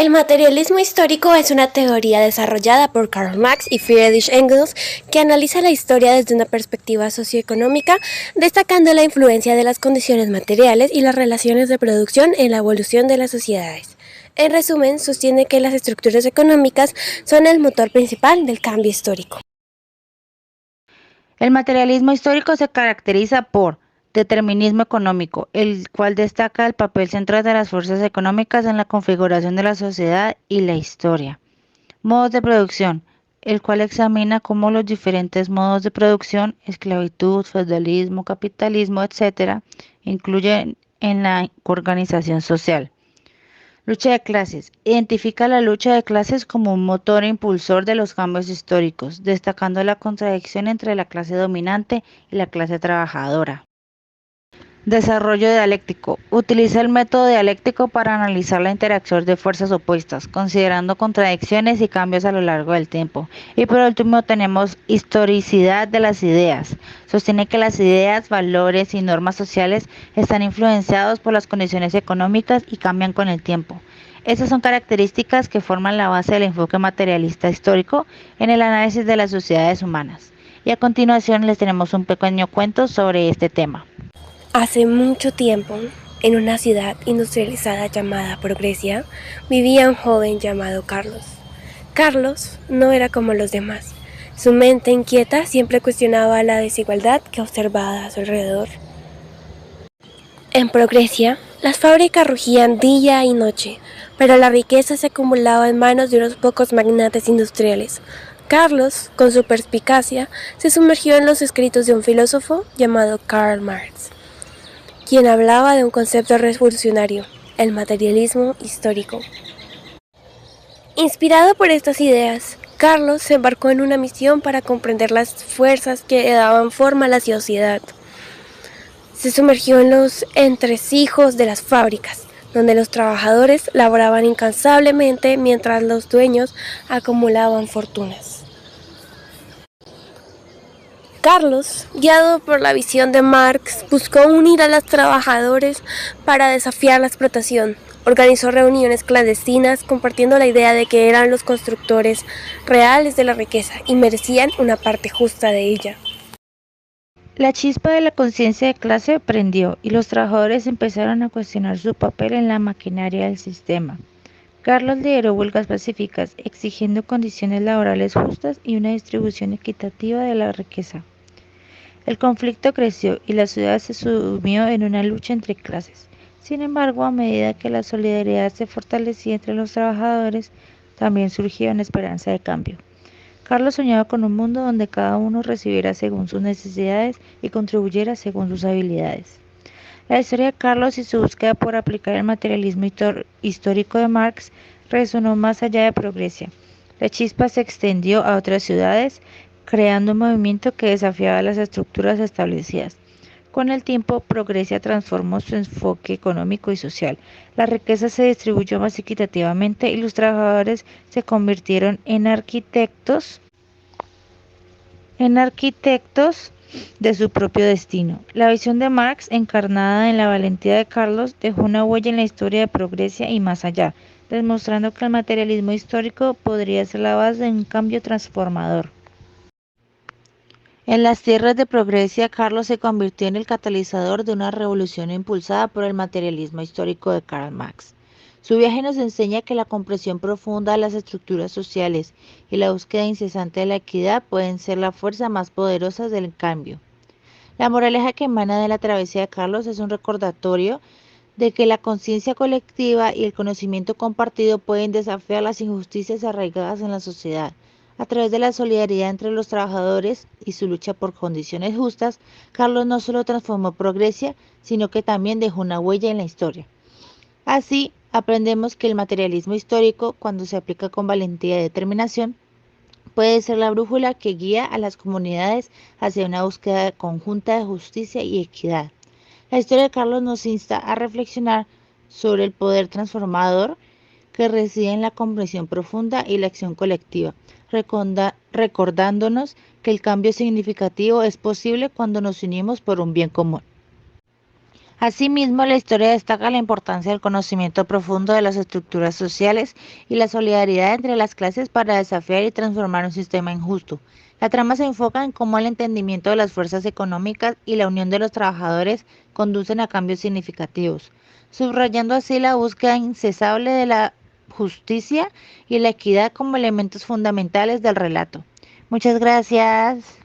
El materialismo histórico es una teoría desarrollada por Karl Marx y Friedrich Engels que analiza la historia desde una perspectiva socioeconómica, destacando la influencia de las condiciones materiales y las relaciones de producción en la evolución de las sociedades. En resumen, sostiene que las estructuras económicas son el motor principal del cambio histórico. El materialismo histórico se caracteriza por determinismo económico, el cual destaca el papel central de las fuerzas económicas en la configuración de la sociedad y la historia. Modos de producción, el cual examina cómo los diferentes modos de producción, esclavitud, feudalismo, capitalismo, etc., incluyen en la organización social. Lucha de clases. Identifica la lucha de clases como un motor impulsor de los cambios históricos, destacando la contradicción entre la clase dominante y la clase trabajadora. Desarrollo dialéctico. Utiliza el método dialéctico para analizar la interacción de fuerzas opuestas, considerando contradicciones y cambios a lo largo del tiempo. Y por último tenemos historicidad de las ideas. Sostiene que las ideas, valores y normas sociales están influenciados por las condiciones económicas y cambian con el tiempo. Estas son características que forman la base del enfoque materialista histórico en el análisis de las sociedades humanas. Y a continuación les tenemos un pequeño cuento sobre este tema. Hace mucho tiempo, en una ciudad industrializada llamada Progresia, vivía un joven llamado Carlos. Carlos no era como los demás. Su mente inquieta siempre cuestionaba la desigualdad que observaba a su alrededor. En Progresia, las fábricas rugían día y noche, pero la riqueza se acumulaba en manos de unos pocos magnates industriales. Carlos, con su perspicacia, se sumergió en los escritos de un filósofo llamado Karl Marx, quien hablaba de un concepto revolucionario, el materialismo histórico. Inspirado por estas ideas, Carlos se embarcó en una misión para comprender las fuerzas que daban forma a la sociedad. Se sumergió en los entresijos de las fábricas, donde los trabajadores laboraban incansablemente mientras los dueños acumulaban fortunas. Carlos, guiado por la visión de Marx, buscó unir a los trabajadores para desafiar la explotación. Organizó reuniones clandestinas compartiendo la idea de que eran los constructores reales de la riqueza y merecían una parte justa de ella. La chispa de la conciencia de clase prendió y los trabajadores empezaron a cuestionar su papel en la maquinaria del sistema. Carlos lideró huelgas pacíficas, exigiendo condiciones laborales justas y una distribución equitativa de la riqueza. El conflicto creció y la ciudad se sumió en una lucha entre clases. Sin embargo, a medida que la solidaridad se fortalecía entre los trabajadores, también surgía una esperanza de cambio. Carlos soñaba con un mundo donde cada uno recibiera según sus necesidades y contribuyera según sus habilidades. La historia de Carlos y su búsqueda por aplicar el materialismo histórico de Marx resonó más allá de Progresia. La chispa se extendió a otras ciudades, creando un movimiento que desafiaba las estructuras establecidas. Con el tiempo, Progresia transformó su enfoque económico y social. La riqueza se distribuyó más equitativamente y los trabajadores se convirtieron en arquitectos de su propio destino. La visión de Marx, encarnada en la valentía de Carlos, dejó una huella en la historia de Progresia y más allá, demostrando que el materialismo histórico podría ser la base de un cambio transformador. En las tierras de Progresia, Carlos se convirtió en el catalizador de una revolución impulsada por el materialismo histórico de Karl Marx. Su viaje nos enseña que la comprensión profunda de las estructuras sociales y la búsqueda incesante de la equidad pueden ser la fuerza más poderosa del cambio. La moraleja que emana de la travesía de Carlos es un recordatorio de que la conciencia colectiva y el conocimiento compartido pueden desafiar las injusticias arraigadas en la sociedad. A través de la solidaridad entre los trabajadores y su lucha por condiciones justas, Carlos no solo transformó Progresia, sino que también dejó una huella en la historia. Así, aprendemos que el materialismo histórico, cuando se aplica con valentía y determinación, puede ser la brújula que guía a las comunidades hacia una búsqueda conjunta de justicia y equidad. La historia de Carlos nos insta a reflexionar sobre el poder transformador que reside en la comprensión profunda y la acción colectiva, recordándonos que el cambio significativo es posible cuando nos unimos por un bien común. Asimismo, la historia destaca la importancia del conocimiento profundo de las estructuras sociales y la solidaridad entre las clases para desafiar y transformar un sistema injusto. La trama se enfoca en cómo el entendimiento de las fuerzas económicas y la unión de los trabajadores conducen a cambios significativos, subrayando así la búsqueda incesable de la justicia y la equidad como elementos fundamentales del relato. Muchas gracias.